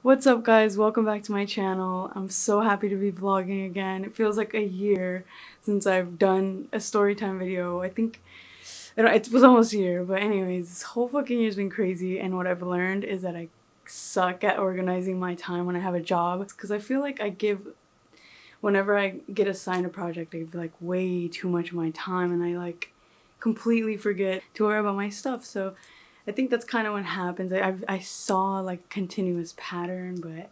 What's up guys, welcome back to my channel. I'm so happy to be vlogging again. It feels like a year since I've done a storytime video. I think it was almost a year, but anyways, this whole fucking year's been crazy, and what I've learned is that I suck at organizing my time when I have a job, because I feel like whenever I get assigned a project, I give like way too much of my time and I like completely forget to worry about my stuff. So I think that's kind of what happens. I saw like a continuous pattern, but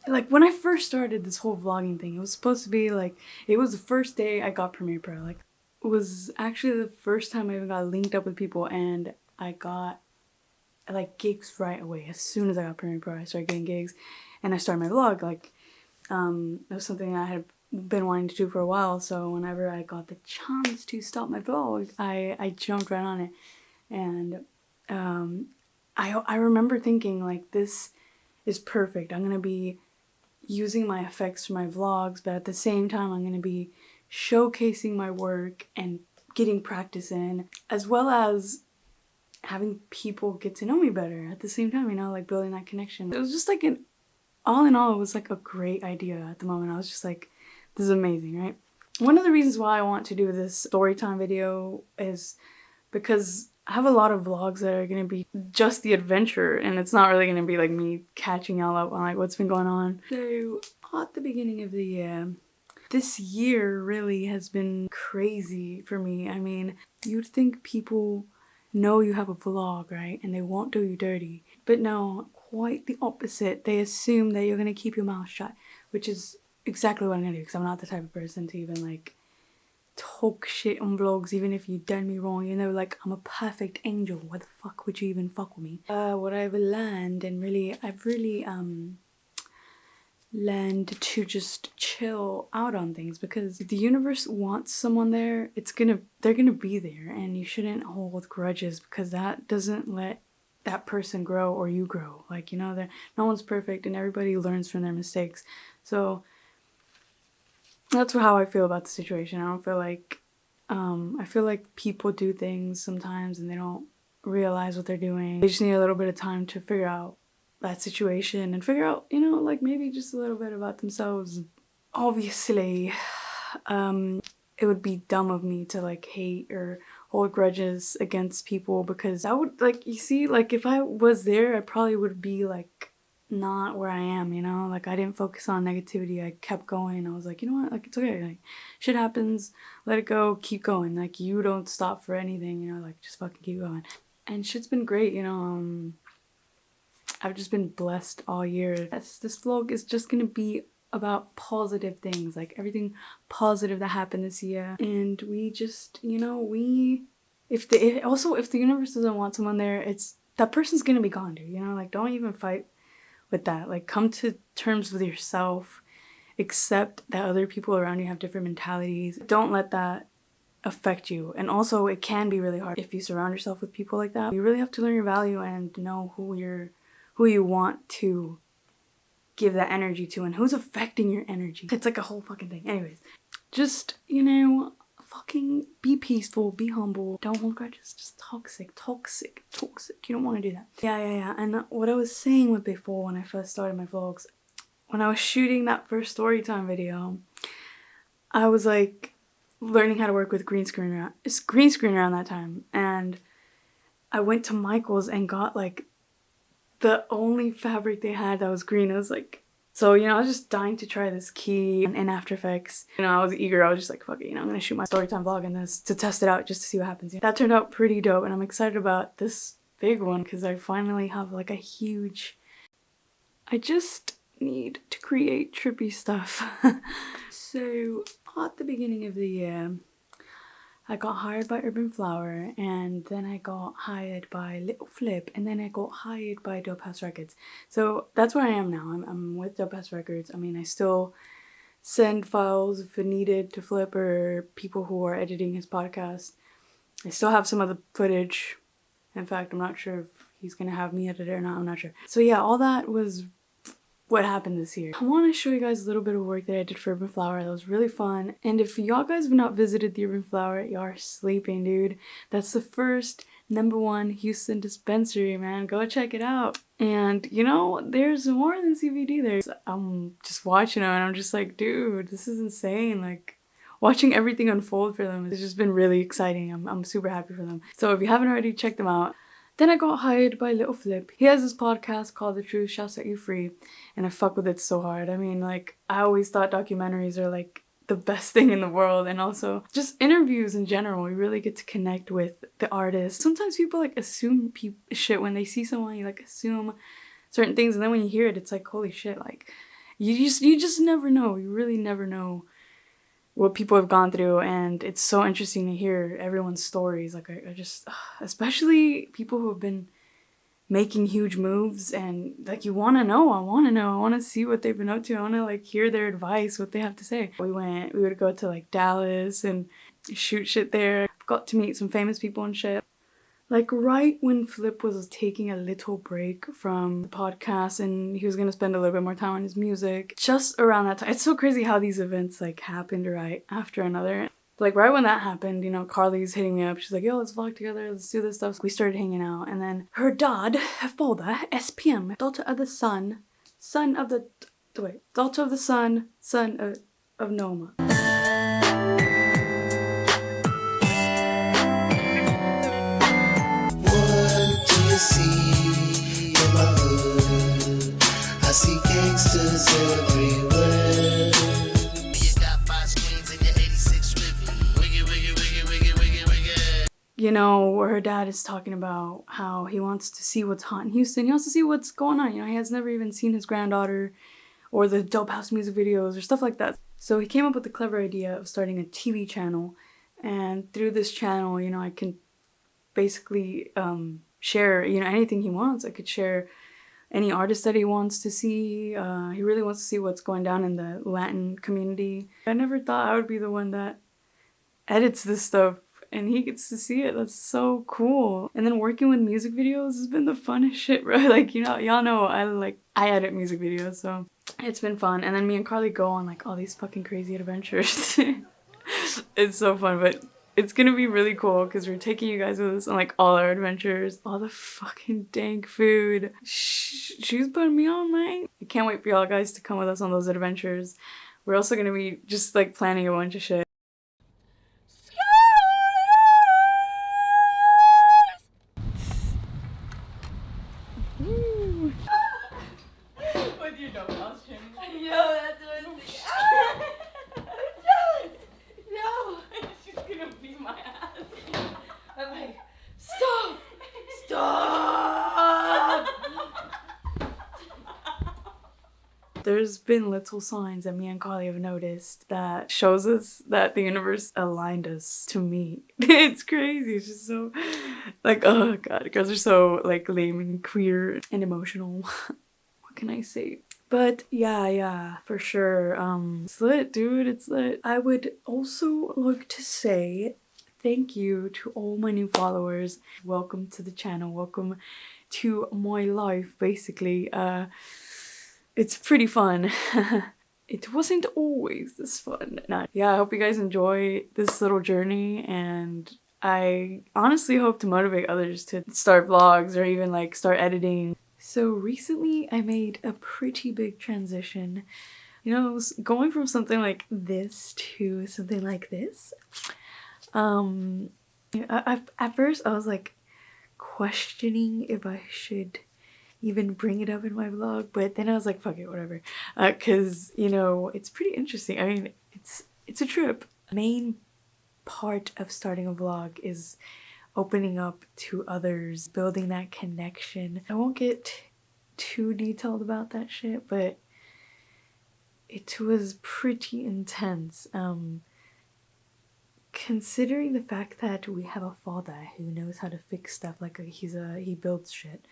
like when I first started this whole vlogging thing, it was supposed to be like, it was the first day I got Premiere Pro. Like, it was actually the first time I even got linked up with people, and I got like gigs right away. As soon as I got Premiere Pro, I started getting gigs and I started my vlog. Like, it was something I had been wanting to do for a while, so whenever I got the chance to start my vlog, I jumped right on it. And I remember thinking like, this is perfect. I'm gonna be using my effects for my vlogs, but at the same time I'm gonna be showcasing my work and getting practice in, as well as having people get to know me better at the same time, you know, like building that connection. It was just like all in all, it was like a great idea at the moment. I was just like, this is amazing, right? One of the reasons why I want to do this storytime video is because I have a lot of vlogs that are gonna be just the adventure, and it's not really gonna be like me catching y'all up on like what's been going on. So at the beginning of the year, this year really has been crazy for me. I mean, you'd think people know you have a vlog, right? And they won't do you dirty. But no, quite the opposite. They assume that you're gonna keep your mouth shut, which is exactly what I'm gonna do, because I'm not the type of person to even like talk shit on vlogs, even if you've done me wrong. You know, like, I'm a perfect angel. Why the fuck would you even fuck with me? What I've learned, and I've really learned to just chill out on things, because if the universe wants someone there, they're gonna be there, and you shouldn't hold grudges, because that doesn't let that person grow or you grow. Like, you know, no one's perfect and everybody learns from their mistakes. So that's how I feel about the situation. I don't feel like, I feel like people do things sometimes and they don't realize what they're doing. They just need a little bit of time to figure out that situation and figure out, you know, like maybe just a little bit about themselves. Obviously, it would be dumb of me to like hate or hold grudges against people, because that would, like, you see, like if I was there, I probably would be like not where I am, you know? Like, I didn't focus on negativity. I kept going. I was like, you know what, like, it's okay, like, shit happens, let it go, keep going. Like, you don't stop for anything, you know, like, just fucking keep going. And shit's been great, you know. I've just been blessed all year. This vlog is just gonna be about positive things, like everything positive that happened this year. And we just, you know, if the universe doesn't want someone there, that person's gonna be gone, dude, you know? Like, don't even fight with that. Like, come to terms with yourself, accept that other people around you have different mentalities. Don't let that affect you. And also, it can be really hard if you surround yourself with people like that. You really have to learn your value and know who you want to give that energy to and who's affecting your energy. It's like a whole fucking thing. Anyways, just, you know, fucking be peaceful, be humble, don't hold grudges. Just toxic. You don't want to do that. Yeah. And what I was saying with before, when I first started my vlogs, when I was shooting that first storytime video, I was like learning how to work with green screen around that time, and I went to Michael's and got like the only fabric they had that was green. I was like, so, you know, I was just dying to try this key in After Effects. You know, I was eager. I was just like, fuck it, you know, I'm gonna shoot my storytime vlog in this to test it out, just to see what happens. That turned out pretty dope, and I'm excited about this big one because I finally have like I just need to create trippy stuff. So at the beginning of the year, I got hired by Urban Flower, and then I got hired by Little Flip, and then I got hired by Dope House Records. So that's where I am now. I'm with Dope House Records. I mean, I still send files if needed to Flip or people who are editing his podcast. I still have some of the footage. In fact, I'm not sure if he's gonna have me edit it or not. I'm not sure. So yeah, all that was what happened this year. I want to show you guys a little bit of work that I did for Urban Flower. That was really fun. And if y'all guys have not visited the Urban Flower, y'all are sleeping, dude. That's the first #1 Houston dispensary, man. Go check it out. And you know, there's more than CBD there. I'm just watching them and I'm just like, dude, this is insane. Like, watching everything unfold for them has just been really exciting. I'm super happy for them. So if you haven't already, check them out. Then I got hired by Little Flip. He has this podcast called The Truth Shall Set You Free, and I fuck with it so hard. I mean, like, I always thought documentaries are like the best thing in the world, and also just interviews in general. You really get to connect with the artist. Sometimes people like assume shit when they see someone. You like assume certain things, and then when you hear it, it's like, holy shit! Like, you just never know. You really never know what people have gone through, and it's so interesting to hear everyone's stories. Like, I just, especially people who have been making huge moves, and like, you want to know. I want to see what they've been up to. I want to like hear their advice, what they have to say. We would go to like Dallas and shoot shit there. Got to meet some famous people and shit. Like, right when Flip was taking a little break from the podcast and he was gonna spend a little bit more time on his music, just around that time. It's so crazy how these events like happened right after another. Like, right when that happened, you know, Carly's hitting me up. She's like, yo, let's vlog together, let's do this stuff. So we started hanging out, and then her dad, her father, SPM, daughter of the son of Noma. See in my hood, I see gangsters everywhere. You got 5 screens in your 86 Wiggy, wiggy, wiggy, wiggy, wiggy, wiggy. You know, where her dad is talking about how he wants to see what's hot in Houston. He wants to see what's going on. You know, he has never even seen his granddaughter or the Dope House music videos or stuff like that. So he came up with the clever idea of starting a TV channel. And through this channel, you know, I can basically share, you know, anything he wants. I could share any artist that he wants to see. He really wants to see what's going down in the Latin community. I never thought I would be the one that edits this stuff and he gets to see it. That's so cool. And then working with music videos has been the funnest shit, bro. Like, you know, y'all know I edit music videos, so it's been fun. And then me and Carly go on like all these fucking crazy adventures. It's so fun, but it's gonna be really cool because we're taking you guys with us on like all our adventures. All the fucking dank food. She's putting me on, man. I can't wait for y'all guys to come with us on those adventures. We're also gonna be just like planning a bunch of shit. With your Dope House chimney. Yo, that's what I'm thinking. No! She's gonna beat my ass. I'm like, stop! Stop! There's been little signs that me and Carly have noticed that shows us that the universe aligned us to meet. It's crazy. It's just so like, oh god, girls are so like lame and queer and emotional. What can I say? But yeah, for sure. It's lit, dude. It's lit. I would also like to say thank you to all my new followers. Welcome to the channel. Welcome to my life, basically. It's pretty fun. It wasn't always this fun. Yeah, I hope you guys enjoy this little journey, and I honestly hope to motivate others to start vlogs or even like start editing. So recently I made a pretty big transition. You know, I was going from something like this to something like this. At first I was like questioning if I should even bring it up in my vlog, but then I was like, fuck it, whatever. Cause you know, it's pretty interesting. I mean, it's a trip. Main part of starting a vlog is opening up to others, building that connection. I won't get too detailed about that shit, but it was pretty intense. Considering the fact that we have a father who knows how to fix stuff, like he builds shit.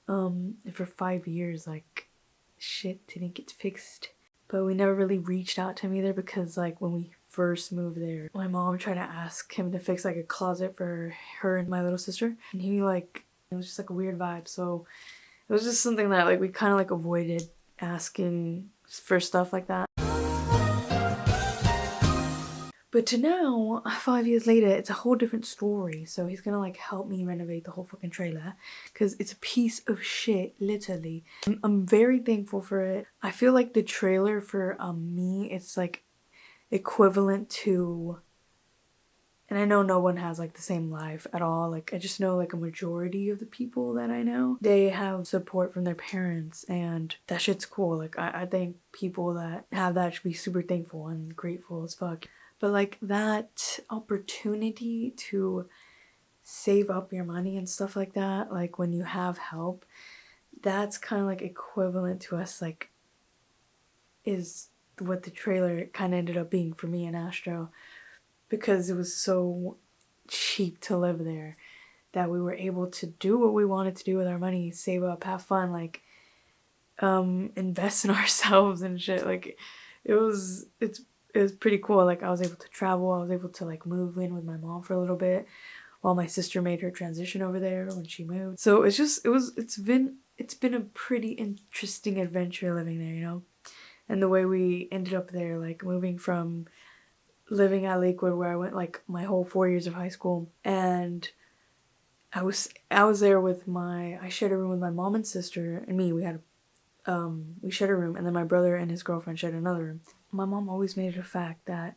For 5 years, like, shit didn't get fixed. But we never really reached out to him either, because like when we first moved there, my mom tried to ask him to fix like a closet for her and my little sister, and he like, it was just like a weird vibe. So it was just something that like we kind of like avoided asking for stuff like that. But to now, 5 years later, it's a whole different story. So he's gonna like help me renovate the whole fucking trailer because it's a piece of shit, literally. I'm very thankful for it. I feel like the trailer for me, it's like equivalent to, and I know no one has like the same life at all. Like I just know like a majority of the people that I know, they have support from their parents, and that shit's cool. Like I think people that have that should be super thankful and grateful as fuck. But like that opportunity to save up your money and stuff like that, like when you have help, that's kind of like equivalent to us, like is what the trailer kind of ended up being for me and Astro, because it was so cheap to live there that we were able to do what we wanted to do with our money, save up, have fun, like invest in ourselves and shit. Like it was pretty cool. Like I was able to travel, I was able to like move in with my mom for a little bit while my sister made her transition over there when she moved. So it's been a pretty interesting adventure living there, you know? And the way we ended up there, like moving from living at Lakewood, where I went like my whole 4 years of high school, and I was there with I shared a room with my mom and sister and me. We shared a room, and then my brother and his girlfriend shared another room. My mom always made it a fact that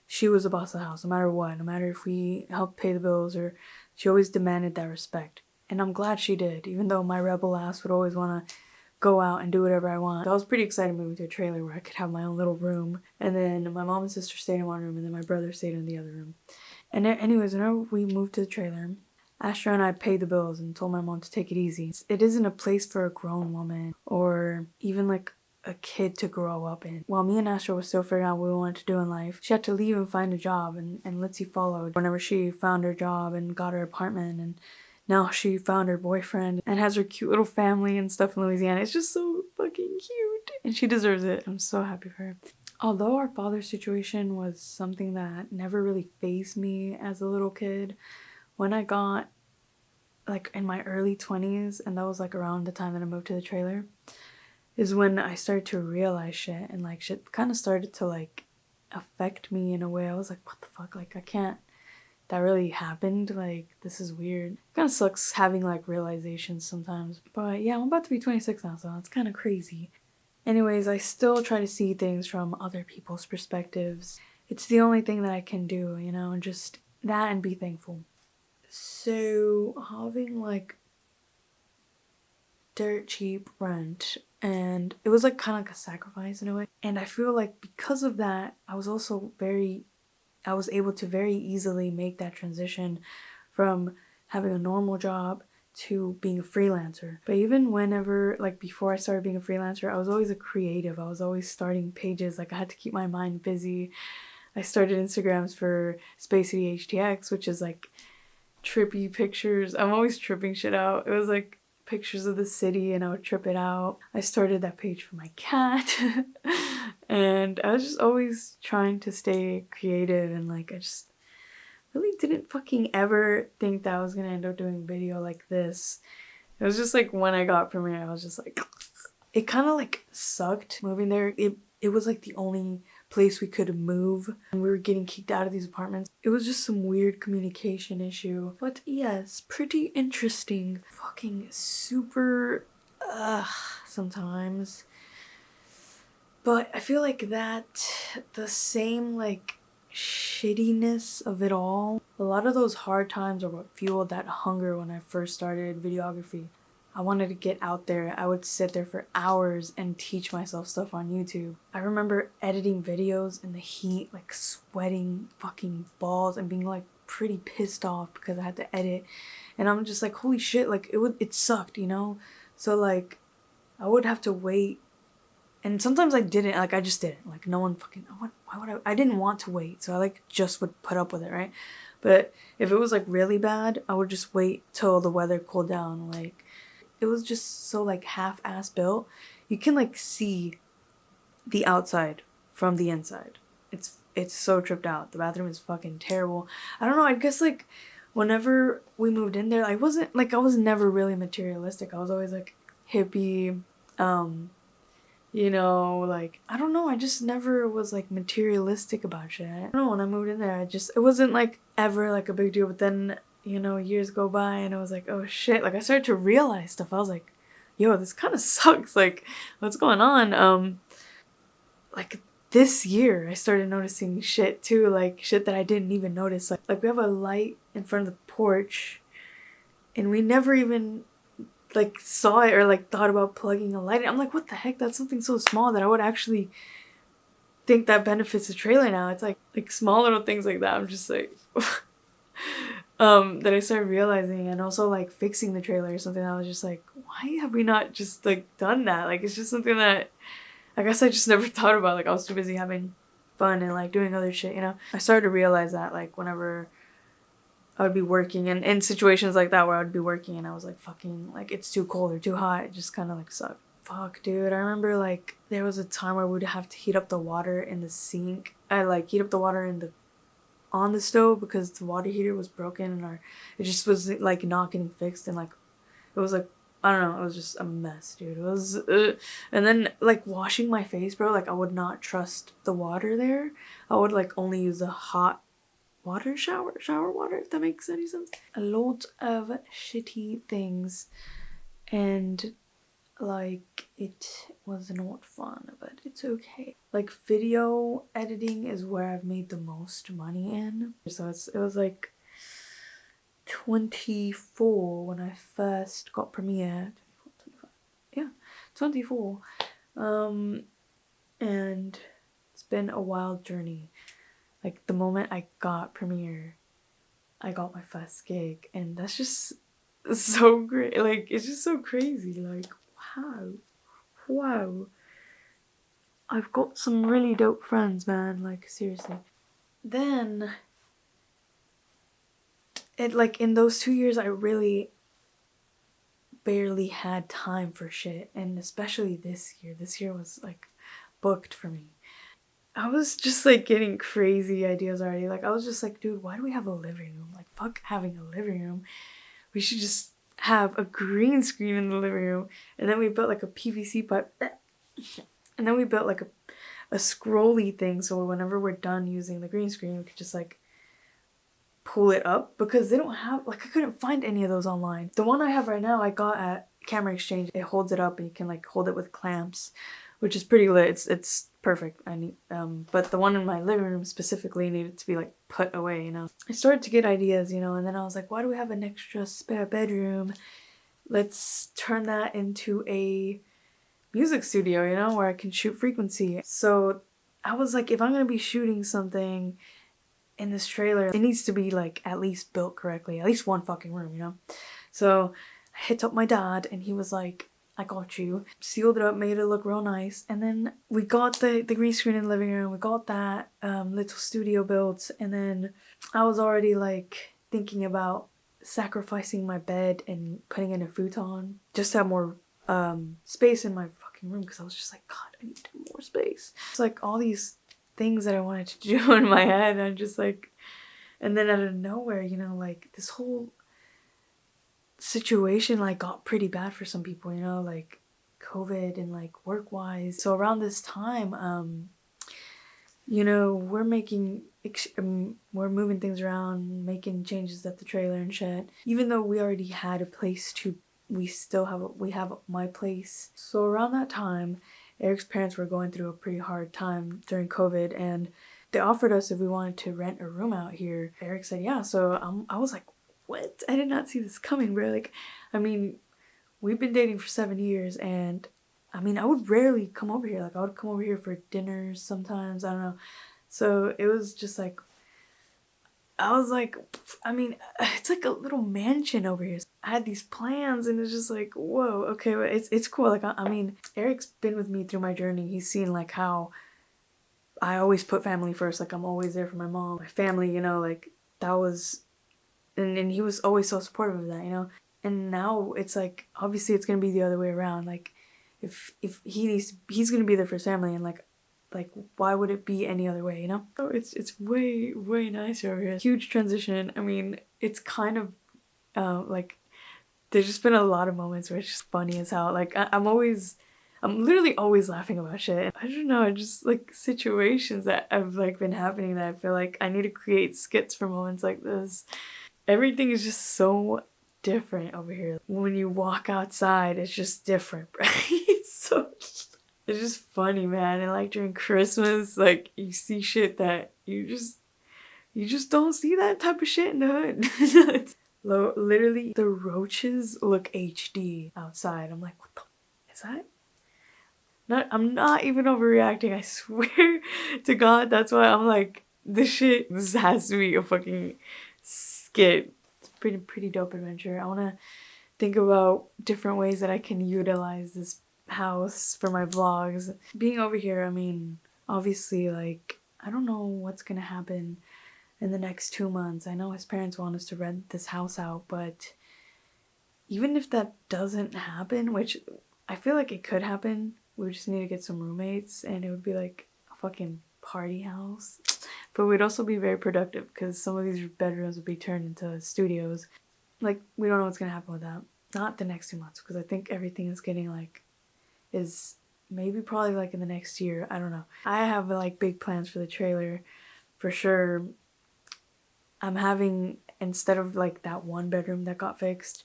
she was the boss of the house, no matter what, no matter if we helped pay the bills, or she always demanded that respect. And I'm glad she did, even though my rebel ass would always want to go out and do whatever I want. I was pretty excited moving to a trailer where I could have my own little room, and then my mom and sister stayed in one room, and then my brother stayed in the other room. And anyways, whenever we moved to the trailer, Astra and I paid the bills and told my mom to take it easy. It isn't a place for a grown woman or even like a kid to grow up in. While me and Astra were still figuring out what we wanted to do in life, she had to leave and find a job, and Litzy followed whenever she found her job and got her apartment, and now she found her boyfriend and has her cute little family and stuff in Louisiana. It's just so fucking cute, and she deserves it. I'm so happy for her. Although our father's situation was something that never really fazed me as a little kid, when I got like in my early 20s, and that was like around the time that I moved to the trailer, is when I started to realize shit, and like shit kind of started to like affect me in a way. I was like, what the fuck? Like I can't, that really happened? Like this is weird. Kind of sucks having like realizations sometimes. But yeah, I'm about to be 26 now, so it's kind of crazy. Anyways, I still try to see things from other people's perspectives. It's the only thing that I can do, you know, and just that and be thankful. So having like dirt cheap rent, and it was like kind of like a sacrifice in a way, and I feel like because of that I was able to very easily make that transition from having a normal job to being a freelancer. But even whenever, like before I started being a freelancer, I was always a creative. I was always starting pages. Like I had to keep my mind busy. I started Instagrams for Space City HTX, which is like trippy pictures. I'm always tripping shit out. It was like pictures of the city, and I would trip it out. I started that page for my cat. And I was just always trying to stay creative, and like I just really didn't fucking ever think that I was gonna end up doing video like this. It was just like when I got Premiere, I was just like, it kind of like sucked moving there. It was like the only place we could move, and we were getting kicked out of these apartments. It was just some weird communication issue. But yes, pretty interesting. Fucking super sometimes. But I feel like that, the same like shittiness of it all, a lot of those hard times are what fueled that hunger when I first started videography. I wanted to get out there. I would sit there for hours and teach myself stuff on YouTube. I remember editing videos in the heat, like sweating fucking balls and being like pretty pissed off because I had to edit. And I'm just like, holy shit, like it sucked, you know? So like I would have to wait. And sometimes I didn't, like I just didn't. Like no one fucking, why would I didn't want to wait. So I like just would put up with it, right? But if it was like really bad, I would just wait till the weather cooled down. Like it was just so like half-ass built. You can like see the outside from the inside. It's so tripped out. The bathroom is fucking terrible. I don't know, I guess like whenever we moved in there, I was never really materialistic. I was always like hippie, You know, like, I don't know, I just never was like materialistic about shit. I don't know, when I moved in there, it wasn't like ever like a big deal, but then, you know, years go by and I was like, oh shit, like I started to realize stuff. I was like, yo, this kind of sucks, like, what's going on? Like, this year I started noticing shit too, like shit that I didn't even notice. Like we have a light in front of the porch and we never even like saw it or like thought about plugging a light in. I'm like, what the heck? That's something so small that I would actually think that benefits the trailer now. It's like small little things like that. I'm just like that I started realizing, and also like fixing the trailer or something. I was just like, why have we not just like done that? Like it's just something that I guess I just never thought about. Like I was too busy having fun and like doing other shit, you know? I started to realize that like whenever I would be working and in situations like that where I would be working and I was like, fucking, like it's too cold or too hot, it just kind of like sucked. Fuck, dude. I remember like there was a time where we would have to heat up the water in the sink. I like heat up the water on the stove because the water heater was broken and it just was like not getting fixed, and like it was like, I don't know, it was just a mess, dude. It was and then like washing my face, bro, like I would not trust the water there. I would like only use the hot water shower water, if that makes any sense. A lot of shitty things, and like it was not fun, but it's okay. Like video editing is where I've made the most money in. So it was like 24 when I first got Premiere. 24, 25. Yeah, 24. And it's been a wild journey. Like the moment I got Premiere, I got my first gig, and that's just so great. Like it's just so crazy. Like wow. I've got some really dope friends, man. Like seriously. Then it like in those 2 years, I really barely had time for shit, and especially this year. This year was like booked for me. I was just like getting crazy ideas already. Like I was just like, dude, why do we have a living room? Like fuck having a living room. We should just have a green screen in the living room. And then we built like a PVC pipe. And then we built like a scrolly thing, so whenever we're done using the green screen, we could just like pull it up, because they don't have, like I couldn't find any of those online. The one I have right now I got at Camera Exchange. It holds it up and you can like hold it with clamps, which is pretty lit. It's perfect. I need but the one in my living room specifically needed to be like put away, you know. I started to get ideas, you know, and then I was like, why do we have an extra spare bedroom? Let's turn that into a music studio, you know, where I can shoot frequency. So I was like, if I'm gonna be shooting something in this trailer, it needs to be like at least built correctly, at least one fucking room, you know. So I hit up my dad and he was like, I got you. Sealed it up, made it look real nice, and then we got the green screen in the living room. We got that little studio built, and then I was already like thinking about sacrificing my bed and putting in a futon just to have more space in my fucking room, because I was just like, God, I need more space. It's like all these things that I wanted to do in my head. I'm just like, and then out of nowhere, you know, like this whole situation like got pretty bad for some people, you know, like COVID and like work wise. So around this time, you know, we're moving things around, making changes at the trailer and shit. Even though we already had a place we have my place. So around that time, Eric's parents were going through a pretty hard time during COVID, and they offered us if we wanted to rent a room out here. Eric said yeah. So I was like, what? I did not see this coming, bro. Like, I mean, we've been dating for 7 years, and I mean, I would rarely come over here. Like, I would come over here for dinners sometimes. I don't know. So it was just like, I was like, I mean, it's like a little mansion over here. I had these plans, and it's just like, whoa, okay, but it's cool. Like, I mean, Eric's been with me through my journey. He's seen like how I always put family first. Like, I'm always there for my mom, my family, you know, like that was. And he was always so supportive of that, you know? And now it's like, obviously it's gonna be the other way around. Like, if he's gonna be there for his family, and like why would it be any other way, you know? So it's way nicer over here. Huge transition. I mean, it's kind of like there's just been a lot of moments where it's just funny as hell. Like I'm always I'm literally always laughing about shit. I don't know, just like situations that have like been happening that I feel like I need to create skits for moments like this. Everything is just so different over here. When you walk outside, it's just different, right? It's just funny, man. And like during Christmas, like you see shit that you just don't see that type of shit in the hood. Literally, the roaches look HD outside. I'm like, what the is that? I'm not even overreacting. I swear to God, that's why I'm like, this has to be a fucking skit. It's a pretty dope adventure. I want to think about different ways that I can utilize this house for my vlogs. Being over here, I mean, obviously, like, I don't know what's gonna happen in the next 2 months. I know his parents want us to rent this house out, but even if that doesn't happen, which I feel like it could happen, we just need to get some roommates and it would be like a fucking party house. But we'd also be very productive because some of these bedrooms would be turned into studios. Like, we don't know what's gonna happen with that. Not the next 2 months, because I think everything is getting like, is maybe probably like in the next year. I don't know. I have like big plans for the trailer for sure. I'm having, instead of like that one bedroom that got fixed,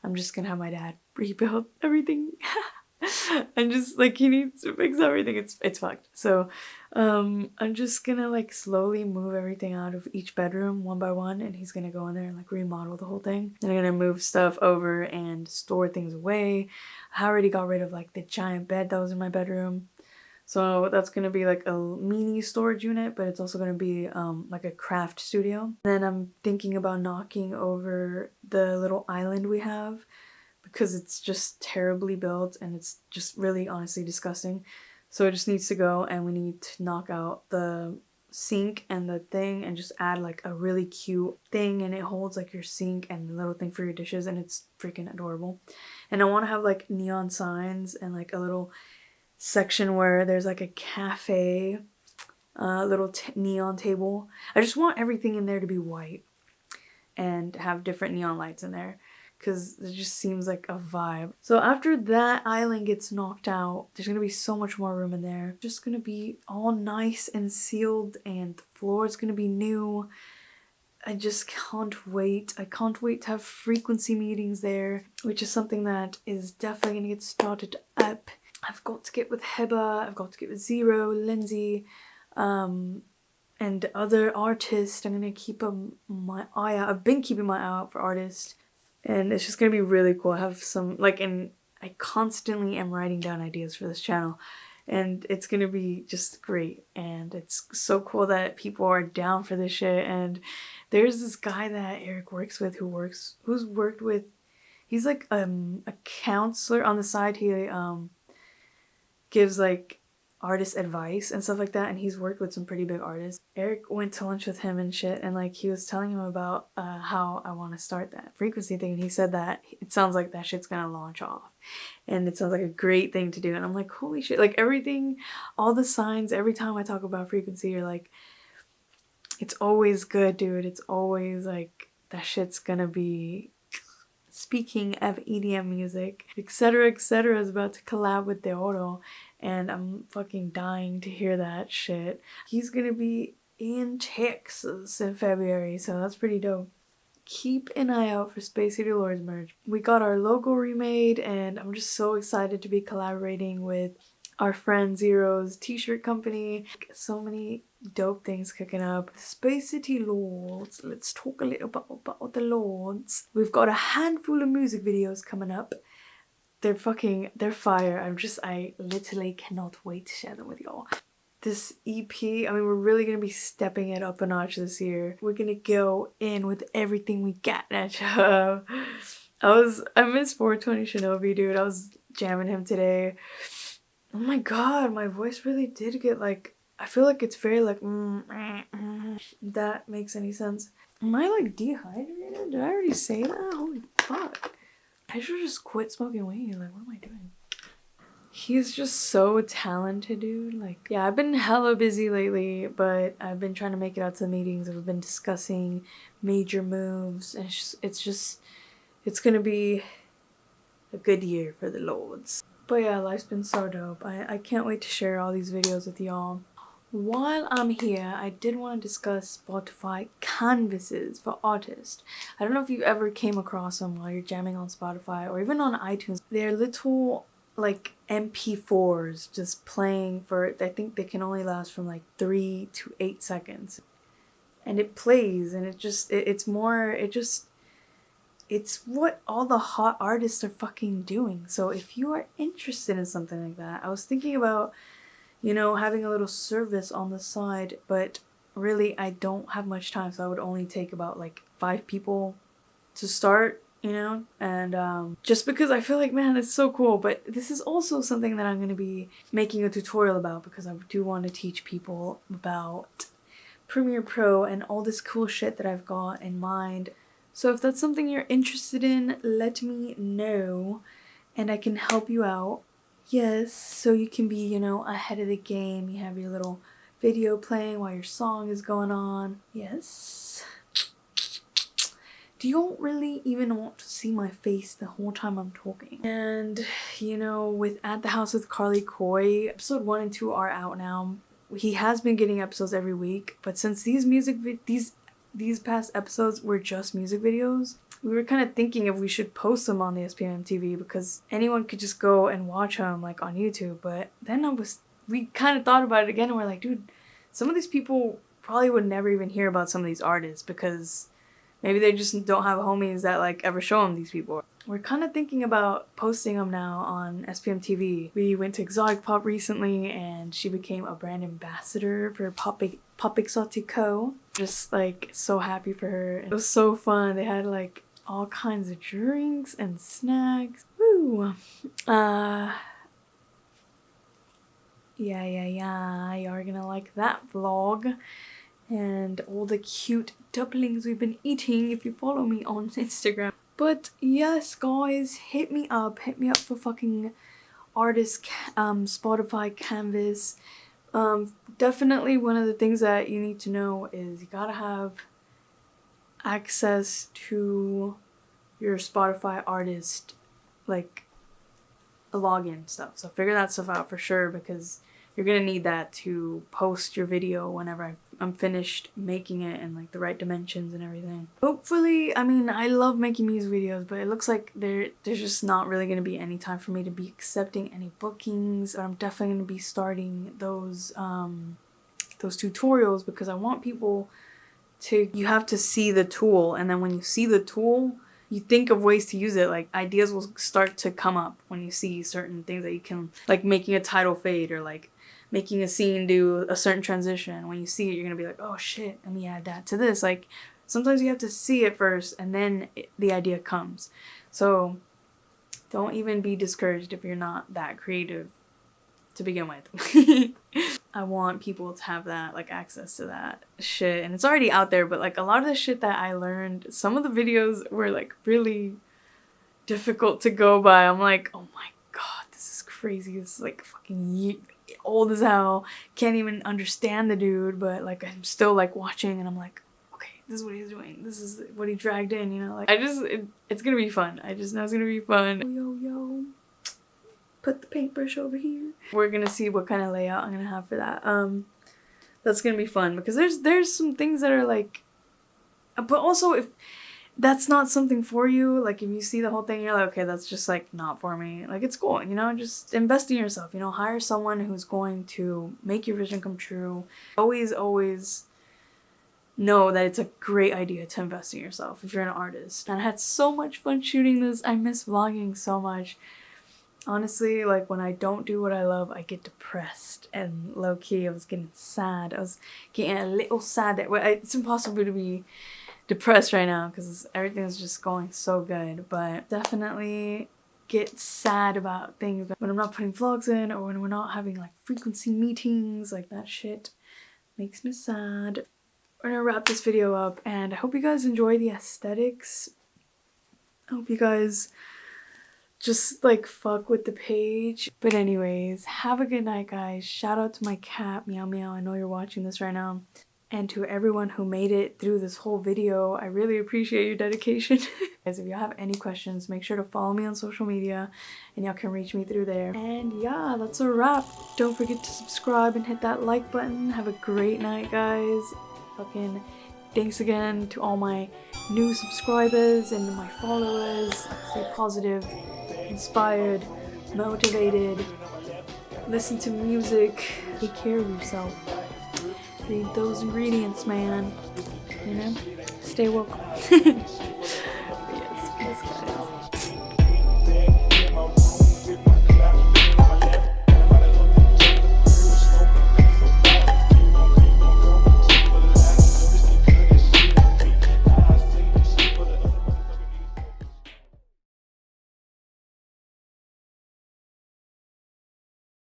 I'm just gonna have my dad rebuild everything. And just like he needs to fix everything. It's fucked. So I'm just gonna like slowly move everything out of each bedroom one by one, and he's gonna go in there and like remodel the whole thing. And I'm gonna move stuff over and store things away. I already got rid of like the giant bed that was in my bedroom. So that's gonna be like a mini storage unit, but it's also gonna be like a craft studio. And then I'm thinking about knocking over the little island we have because it's just terribly built and it's just really honestly disgusting. So it just needs to go, and we need to knock out the sink and the thing and just add like a really cute thing, and it holds like your sink and the little thing for your dishes, and it's freaking adorable. And I want to have like neon signs and like a little section where there's like a cafe, little neon table. I just want everything in there to be white and have different neon lights in there because it just seems like a vibe. So after that island gets knocked out, there's gonna be so much more room in there. Just gonna be all nice and sealed, and the floor is gonna be new. I just can't wait. I can't wait to have frequency meetings there, which is something that is definitely gonna get started up. I've got to get with Heba, I've got to get with Zero, Lindsay, and other artists. I'm gonna keep my eye out. I've been keeping my eye out for artists, and it's just gonna be really cool. I have some, like, and I constantly am writing down ideas for this channel, and it's gonna be just great. And it's so cool that people are down for this shit. And there's this guy that Eric works with who's worked with, he's like a counselor on the side. He gives like artist advice and stuff like that, and he's worked with some pretty big artists. Eric went to lunch with him and shit, and like he was telling him about how I want to start that frequency thing, and he said that it sounds like that shit's gonna launch off and it sounds like a great thing to do. And I'm like, holy shit, like everything, all the signs, every time I talk about frequency, you're like, it's always good, dude. It's always like that shit's gonna be. Speaking of EDM music, etc., etc., is about to collab with Deoro, and I'm fucking dying to hear that shit. He's gonna be in Texas in February, so that's pretty dope. Keep an eye out for Space City Lords merch. We got our logo remade, and I'm just so excited to be collaborating with our friend Zero's t-shirt company. So many dope things cooking up. Space City Lords. Let's talk a little bit about the Lords. We've got a handful of music videos coming up. They're fire. I literally cannot wait to share them with y'all. This EP, I mean, we're really gonna be stepping it up a notch this year. We're gonna go in with everything we got. I miss 420 Shinobi, dude. I was jamming him today. Oh my god, my voice really did get like, I feel like it's very like, that makes any sense. Am I like dehydrated? Did I already say that? Holy fuck. I should just quit smoking weed. Like, what am I doing? He's just so talented, dude. Like, yeah, I've been hella busy lately, but I've been trying to make it out to the meetings. We've been discussing major moves, and it's gonna be a good year for the Lords. But yeah, life's been so dope. I can't wait to share all these videos with y'all. While I'm here, I did want to discuss Spotify canvases for artists. I don't know if you ever came across them while you're jamming on Spotify or even on iTunes. They're little like MP4s just playing for, I think they can only last from like 3 to 8 seconds. And it plays and it's what all the hot artists are fucking doing. So if you are interested in something like that, I was thinking about, you know, having a little service on the side, but really I don't have much time, so I would only take about like 5 people to start, you know, and just because I feel like, man, it's so cool. But this is also something that I'm going to be making a tutorial about because I do want to teach people about Premiere Pro and all this cool shit that I've got in mind. So if that's something you're interested in, let me know and I can help you out. Yes, so you can be, you know, ahead of the game. You have your little video playing while your song is going on. Yes. Do you don't really even want to see my face the whole time I'm talking? And, you know, with At the House with Carly Coy, episode 1 and 2 are out now. He has been getting episodes every week, but since these past episodes were just music videos, we were kind of thinking if we should post them on the SPM TV because anyone could just go and watch them like on YouTube. But then we kind of thought about it again and we're like, dude, some of these people probably would never even hear about some of these artists because maybe they just don't have homies that like ever show them these people. We're kind of thinking about posting them now on SPM TV. We went to Exotic Pop recently and she became a brand ambassador for Pop Exotico. Just like so happy for her. It was so fun. They had like all kinds of drinks and snacks. Woo! Yeah, you're gonna like that vlog. And all the cute dumplings we've been eating if you follow me on Instagram. But yes, guys, hit me up for fucking artist Spotify canvas. Definitely one of the things that you need to know is you gotta have access to your Spotify artist, like a login stuff. So figure that stuff out for sure because you're gonna need that to post your video whenever I'm finished making it and like the right dimensions and everything. Hopefully, I mean, I love making music videos, but it looks like there's just not really gonna be any time for me to be accepting any bookings. I'm definitely gonna be starting those tutorials because I want people to, you have to see the tool, and then when you see the tool, you think of ways to use it. Like ideas will start to come up when you see certain things that you can, like making a title fade or like making a scene do a certain transition. When you see it, you're gonna be like, oh shit, let me add that to this. Like sometimes you have to see it first and then the idea comes. So don't even be discouraged if you're not that creative to begin with. I want people to have that, like, access to that shit. And it's already out there, but like a lot of the shit that I learned, some of the videos were like really difficult to go by. I'm like, oh my god, this is crazy. It's like fucking old as hell. Can't even understand the dude, but like I'm still like watching and I'm like, okay, this is what he's doing. This is what he dragged in, you know? Like it's gonna be fun. I just know it's gonna be fun. Yo. Put the paintbrush over here. We're gonna see what kind of layout I'm gonna have for that. That's gonna be fun because there's some things that are like, but also if that's not something for you, like if you see the whole thing, you're like, okay, that's just like not for me. Like it's cool, you know, just invest in yourself, you know, hire someone who's going to make your vision come true. Always know that it's a great idea to invest in yourself if you're an artist. And I had so much fun shooting this. I miss vlogging so much. Honestly, like when I don't do what I love, I get depressed and low-key I was getting sad. I was getting a little sad that it's impossible to be depressed right now because everything's just going so good, but definitely get sad about things when I'm not putting vlogs in or when we're not having like frequency meetings. Like that shit makes me sad. We're gonna wrap this video up and I hope you guys enjoy the aesthetics. I hope you guys just like fuck with the page. But anyways, have a good night, guys. Shout out to my cat, Meow Meow. I know you're watching this right now. And to everyone who made it through this whole video, I really appreciate your dedication. Guys, if you have any questions, make sure to follow me on social media and y'all can reach me through there. And yeah, that's a wrap. Don't forget to subscribe and hit that like button. Have a great night, guys. Fucking thanks again to all my new subscribers and my followers. Stay positive, inspired, motivated, listen to music, take care of yourself. Read those ingredients, man. You know? Stay woke.